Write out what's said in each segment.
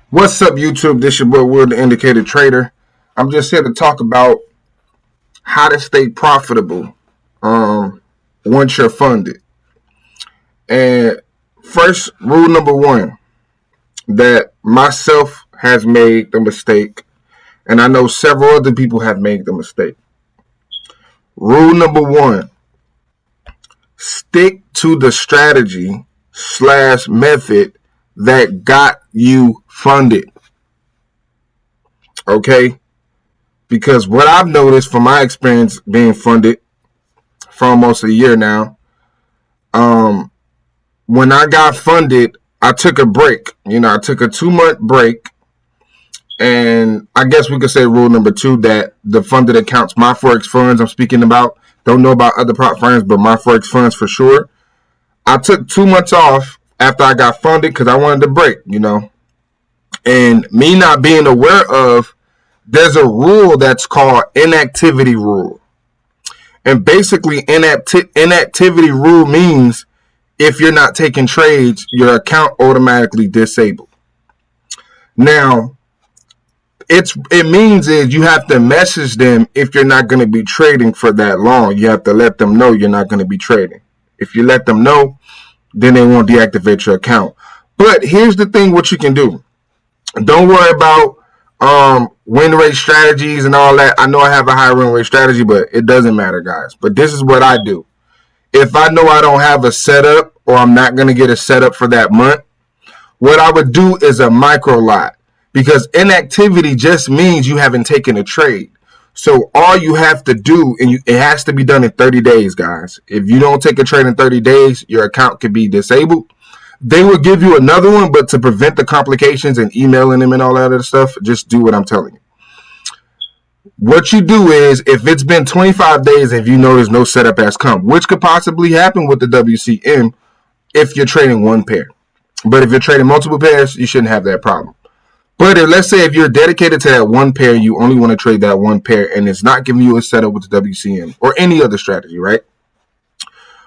What's up, YouTube? This your boy Will, the Indicator Trader. I'm just here to talk about how to stay profitable once you're funded. And first, rule number one that myself has made the mistake, and I know several other people have made the mistake. Rule number one, stick to the strategy/method that got you funded. Okay? Because what I've noticed from my experience being funded for almost a year now, when I got funded, I took a break. I took a 2-month break. And I guess we could say rule number two that the funded accounts, Myforexfunds I'm speaking about, don't know about other prop firms, but Myforexfunds for sure. I took 2 months off after I got funded because I wanted to break, And me not being aware of, there's a rule that's called inactivity rule. And basically, inactivity rule means if you're not taking trades, your account automatically disabled. Now, it means is you have to message them if you're not going to be trading for that long. You have to let them know you're not going to be trading. If you let them know, then they won't deactivate your account. But here's the thing, what you can do. Don't worry about win rate strategies and all that. I know I have a high win rate strategy, but it doesn't matter, guys. But this is what I do. If I know I don't have a setup or I'm not going to get a setup for that month, what I would do is a micro lot, because inactivity just means you haven't taken a trade. So all you have to do, and it has to be done in 30 days, guys. If you don't take a trade in 30 days, your account could be disabled. They will give you another one, but to prevent the complications and emailing them and all that other stuff, just do what I'm telling you. What you do is, if it's been 25 days, if you notice no setup has come, which could possibly happen with the WCM if you're trading one pair. But if you're trading multiple pairs, you shouldn't have that problem. But let's say if you're dedicated to that one pair, you only want to trade that one pair, and it's not giving you a setup with the WCM or any other strategy, right?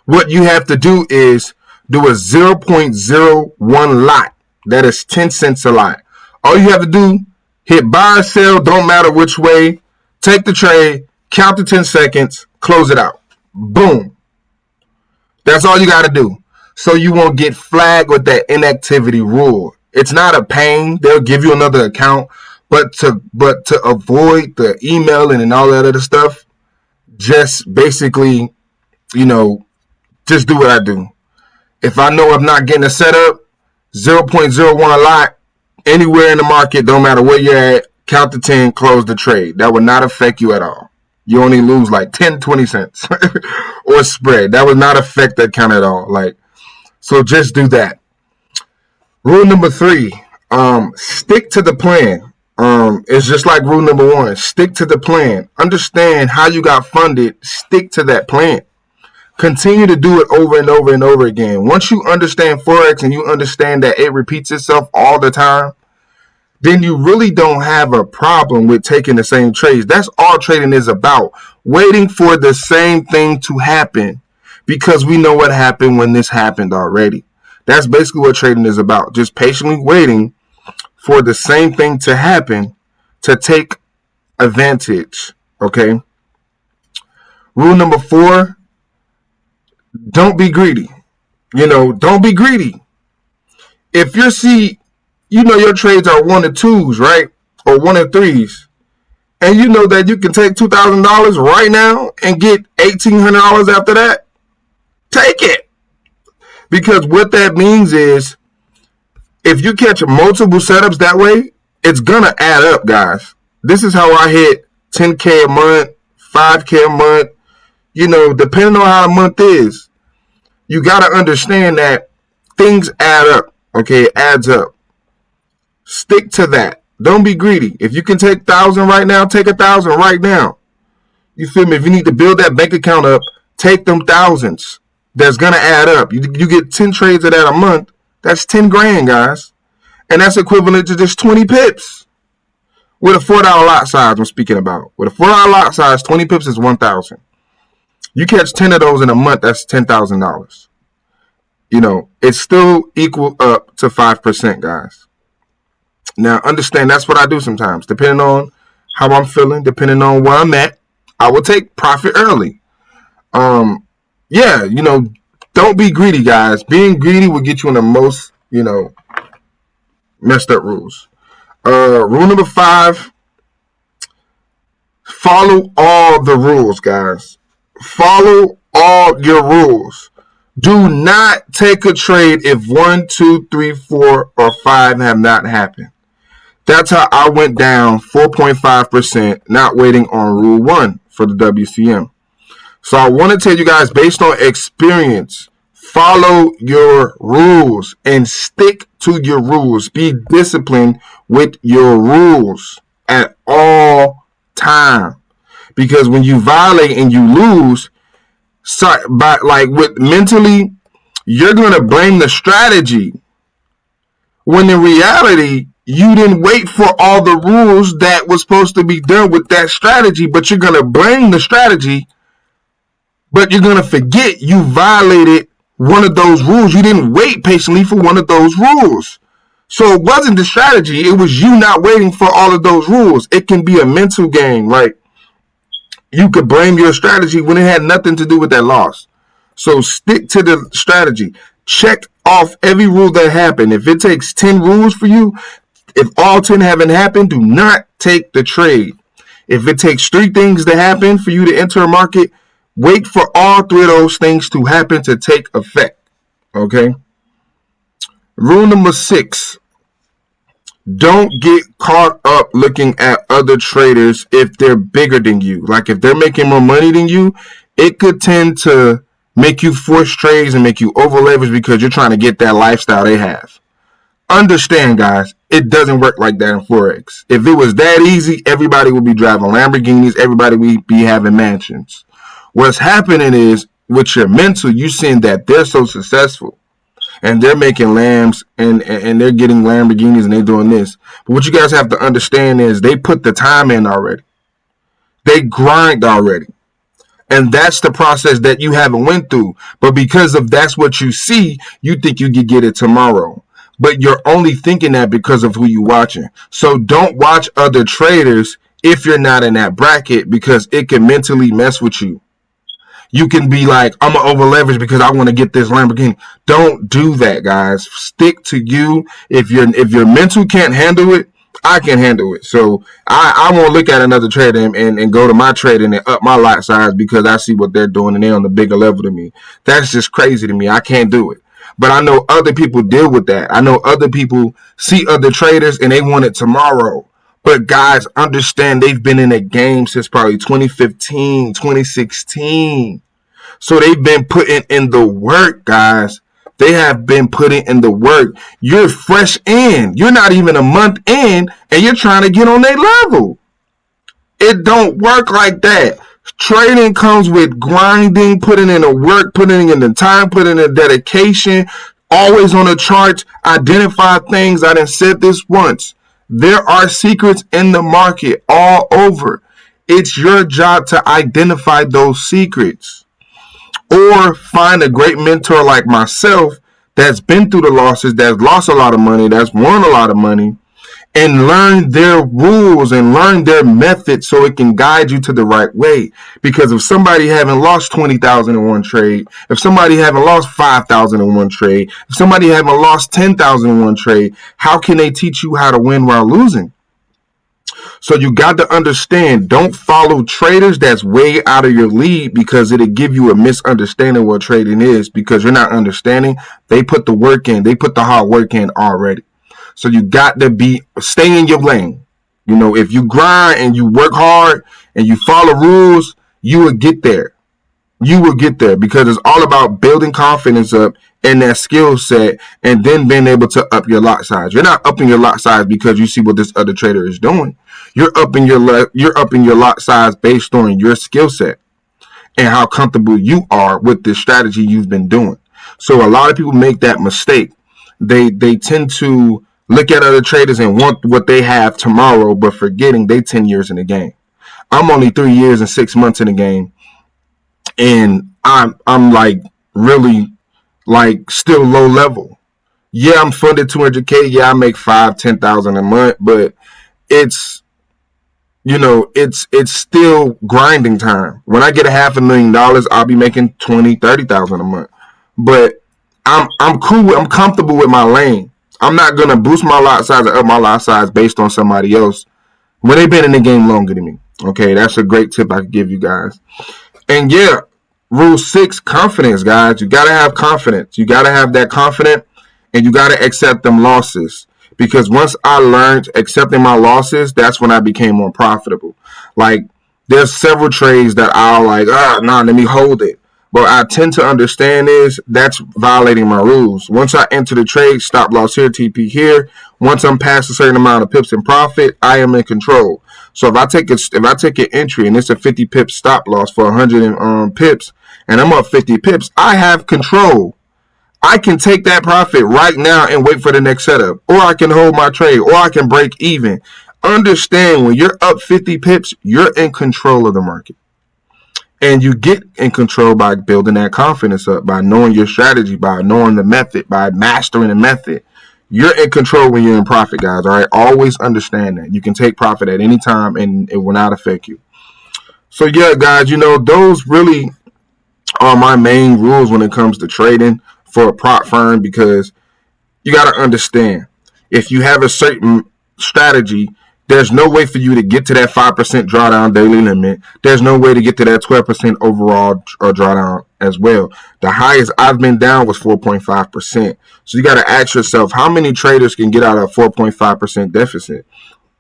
What you have to do is do a 0.01 lot. That is 10 cents a lot. All you have to do, hit buy or sell, don't matter which way, take the trade, count to 10 seconds, close it out. Boom. That's all you got to do. So you won't get flagged with that inactivity rule. It's not a pain. They'll give you another account, but to avoid the emailing and all that other stuff, just basically, just do what I do. If I know I'm not getting a setup, 0.01 lot, anywhere in the market, don't matter where you're at, count to 10, close the trade. That would not affect you at all. You only lose like 10, 20 cents or spread. That would not affect that account at all. So just do that. Rule number three, stick to the plan. It's just like rule number one. Stick to the plan. Understand how you got funded. Stick to that plan. Continue to do it over and over and over again. Once you understand Forex and you understand that it repeats itself all the time, then you really don't have a problem with taking the same trades. That's all trading is about. Waiting for the same thing to happen, because we know what happened when this happened already. That's basically what trading is about. Just patiently waiting for the same thing to happen to take advantage. Okay. Rule number 4, don't be greedy. Don't be greedy. If you see, your trades are 1 and 2s, right? Or 1 and 3s. And you know that you can take $2,000 right now and get $1,800 after that. Take it. Because what that means is, if you catch multiple setups that way, it's going to add up, guys. This is how I hit 10K a month, 5K a month, depending on how a month is. You got to understand that things add up, okay? It adds up. Stick to that. Don't be greedy. If you can take 1,000 right now, take 1,000 right now. You feel me? If you need to build that bank account up, take them thousands. That's going to add up. You get 10 trades of that a month. That's 10 grand, guys. And that's equivalent to just 20 pips. With a $4 lot size I'm speaking about. With a $4 lot size, 20 pips is 1,000. You catch 10 of those in a month, that's $10,000. It's still equal up to 5%, guys. Now, understand that's what I do sometimes. Depending on how I'm feeling, depending on where I'm at, I will take profit early. Yeah, don't be greedy, guys. Being greedy will get you in the most, messed up rules. Rule number 5, follow all the rules, guys. Follow all your rules. Do not take a trade if 1, 2, 3, 4, or 5 have not happened. That's how I went down 4.5%, not waiting on rule 1 for the WCM. So I want to tell you guys, based on experience, follow your rules and stick to your rules. Be disciplined with your rules at all time. Because when you violate and you lose, mentally, you're going to blame the strategy. When in reality, you didn't wait for all the rules that was supposed to be done with that strategy, but you're going to blame the strategy. But you're going to forget you violated one of those rules. You didn't wait patiently for one of those rules. So it wasn't the strategy. It was you not waiting for all of those rules. It can be a mental game, right? You could blame your strategy when it had nothing to do with that loss. So stick to the strategy. Check off every rule that happened. If it takes 10 rules for you, if all 10 haven't happened, do not take the trade. If it takes 3 things to happen for you to enter a market, wait for all 3 of those things to happen to take effect. Okay? Rule number 6. Don't get caught up looking at other traders if they're bigger than you. Like if they're making more money than you, it could tend to make you force trades and make you over leverage because you're trying to get that lifestyle they have. Understand, guys, it doesn't work like that in Forex. If it was that easy, everybody would be driving Lamborghinis, everybody would be having mansions. What's happening is, with your mental, you're seeing that they're so successful and they're making lambs and they're getting Lamborghinis and they're doing this. But what you guys have to understand is they put the time in already. They grind already. And that's the process that you haven't went through. But because of that's what you see, you think you could get it tomorrow. But you're only thinking that because of who you're watching. So don't watch other traders if you're not in that bracket because it can mentally mess with you. You can be like, I'm going to over leverage because I want to get this Lamborghini. Don't do that, guys. Stick to you. If your mental can't handle it, I can handle it. So I won't look at another trader and go to my trading and up my lot size because I see what they're doing and they're on the bigger level than me. That's just crazy to me. I can't do it. But I know other people deal with that. I know other people see other traders and they want it tomorrow. But guys, understand they've been in the game since probably 2015, 2016. So they've been putting in the work, guys. They have been putting in the work. You're fresh in. You're not even a month in, and you're trying to get on their level. It don't work like that. Trading comes with grinding, putting in the work, putting in the time, putting in the dedication, always on the charts, identify things. I done said this once. There are secrets in the market all over. It's your job to identify those secrets. Or find a great mentor like myself that's been through the losses, that's lost a lot of money, that's won a lot of money, and learn their rules and learn their method so it can guide you to the right way. Because if somebody haven't lost 20,000 in one trade, if somebody haven't lost 5,000 in one trade, if somebody haven't lost 10,000 in one trade, how can they teach you how to win while losing? So you got to understand, don't follow traders that's way out of your league because it'll give you a misunderstanding what trading is because you're not understanding. They put the work in. They put the hard work in already. So you got to stay in your lane. If you grind and you work hard and you follow rules, you will get there. You will get there because it's all about building confidence up in that skill set and then being able to up your lot size. You're not upping your lot size because you see what this other trader is doing. You're upping your lot size based on your skill set and how comfortable you are with the strategy you've been doing. So a lot of people make that mistake. They tend to look at other traders and want what they have tomorrow, but forgetting they 10 years in the game. I'm only 3 years and 6 months in the game. And I'm like really like still low level. Yeah, I'm funded 200K. Yeah, I make 5,000-10,000 a month, but it's it's still grinding time. When I get $500,000, I'll be making 20,000-30,000 a month. But I'm cool. I'm comfortable with my lane. I'm not gonna boost my lot size or up my lot size based on somebody else when they've been in the game longer than me. Okay, that's a great tip I could give you guys. And yeah, rule 6, confidence, guys. You gotta have confidence. You gotta have that confidence, and you gotta accept them losses. Because once I learned accepting my losses, that's when I became more profitable. Like, there's several trades that I'll like, let me hold it. But I tend to understand is that's violating my rules. Once I enter the trade, stop loss here, TP here. Once I'm past a certain amount of pips in profit, I am in control. So if I take an entry and it's a 50 pip stop loss for 100 pips, and I'm up 50 pips, I have control. I can take that profit right now and wait for the next setup, or I can hold my trade, or I can break even. Understand, when you're up 50 pips, you're in control of the market. And you get in control by building that confidence up, by knowing your strategy, by knowing the method, by mastering the method. You're in control when you're in profit, guys. All right. Always understand that. You can take profit at any time and it will not affect you. So yeah, guys, those really are my main rules when it comes to trading for a prop firm, because you got to understand, if you have a certain strategy, there's no way for you to get to that 5% drawdown daily limit. There's no way to get to that 12% overall drawdown as well. The highest I've been down was 4.5%. So you got to ask yourself, how many traders can get out of a 4.5% deficit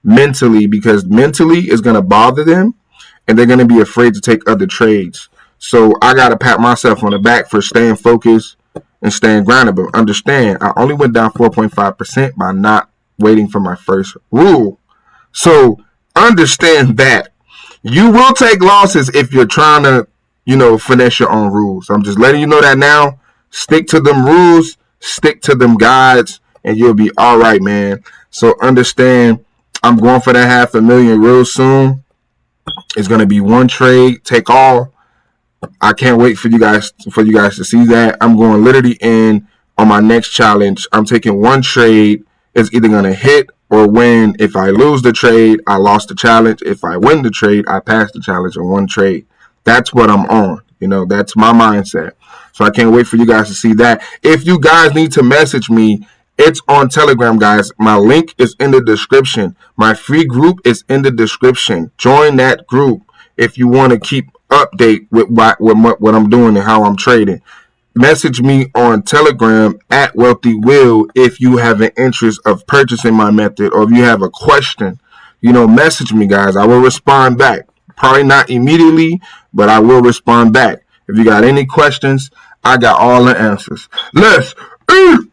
mentally? Because mentally it's going to bother them and they're going to be afraid to take other trades. So I got to pat myself on the back for staying focused and staying grounded. But understand, I only went down 4.5% by not waiting for my first rule. So understand that you will take losses if you're trying to, finesse your own rules. I'm just letting you know that now. Stick to them rules, stick to them guides, and you'll be all right, man. So understand, I'm going for that 500,000 real soon. It's gonna be one trade, take all. I can't wait for you guys to see that. I'm going literally in on my next challenge. I'm taking one trade. It's either gonna hit or win. If I lose the trade, I lost the challenge. If I win the trade, I pass the challenge in one trade. That's what I'm on. That's my mindset. So I can't wait for you guys to see that. If you guys need to message me, it's on Telegram, guys. My link is in the description. My free group is in the description. Join that group if you want to keep update with what I'm doing and how I'm trading. Message me on Telegram at Wealthy Will if you have an interest of purchasing my method, or if you have a question. Message me, guys. I will respond back. Probably not immediately, but I will respond back. If you got any questions, I got all the answers. Let's eat!